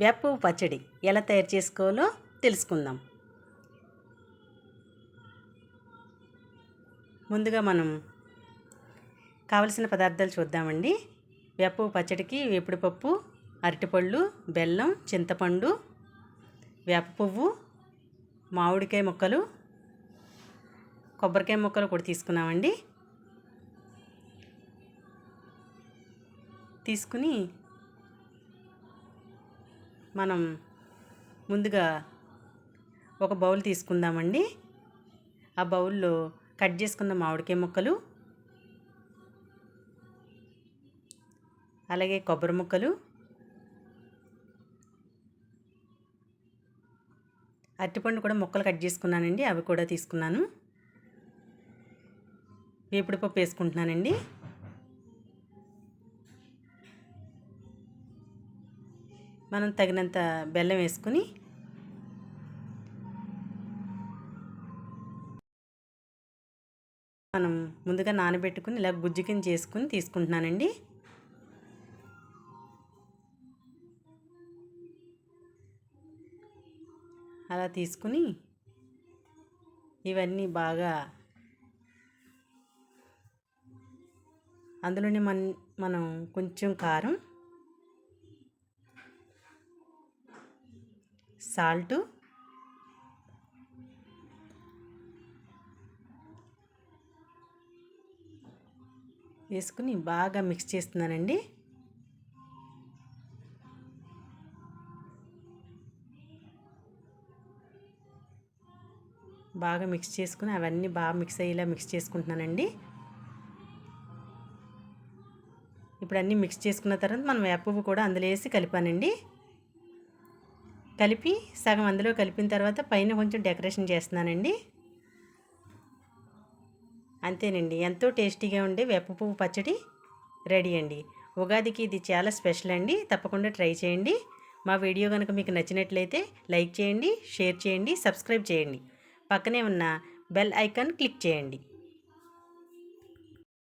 వేప పువ్వు పచ్చడి ఎలా తయారు చేసుకోవాలో తెలుసుకుందాం. ముందుగా మనం కావలసిన పదార్థాలు చూద్దామండి. వేప పువ్వు పచ్చడికి వేపుడు పప్పు, అరటిపళ్ళు, బెల్లం, చింతపండు, వేప పువ్వు, మామిడికాయ ముక్కలు, కొబ్బరికాయ ముక్కలు కూడా తీసుకున్నామండి. తీసుకుని మనం ముందుగా ఒక బౌల్ తీసుకుందామండి. ఆ బౌల్లో కట్ చేసుకున్న మామిడికాయ ముక్కలు, అలాగే కొబ్బరి ముక్కలు, అరటిపండు కూడా ముక్కలు కట్ చేసుకున్నానండి, అవి కూడా తీసుకున్నాను. వేపుడు పప్పు వేసుకుంటున్నానండి. మనం తగినంత బెల్లం వేసుకుని మనం ముందుగా నానబెట్టుకుని ఇలా గుజ్జు కింద చేసుకుని తీసుకుంటున్నానండి. అలా తీసుకుని ఇవన్నీ బాగా అందులోనే మనం కొంచెం కారం, సాల్టు, వేసుకుని బాగా మిక్స్ చేస్తున్నానండి. బాగా మిక్స్ చేసుకుని అవన్నీ బాగా మిక్స్ అయ్యేలా మిక్స్ చేసుకుంటున్నానండి. ఇప్పుడు అన్నీ మిక్స్ చేసుకున్న తర్వాత మనం వేప పువ్వు కూడా అందులో వేసి కలిపానండి. కలిపి సగం అందులో కలిపిన తర్వాత పైన కొంచెం డెకరేషన్ చేస్తున్నానండి. అంతేనండి, ఎంతో టేస్టీగా ఉండే వేప పువ్వు పచ్చడి రెడీ అండి. ఉగాదికి ఇది చాలా స్పెషల్ అండి. తప్పకుండా ట్రై చేయండి. మా వీడియో కనుక మీకు నచ్చినట్లయితే లైక్ చేయండి, షేర్ చేయండి, సబ్స్క్రైబ్ చేయండి. పక్కనే ఉన్న బెల్ ఐకాన్ క్లిక్ చేయండి.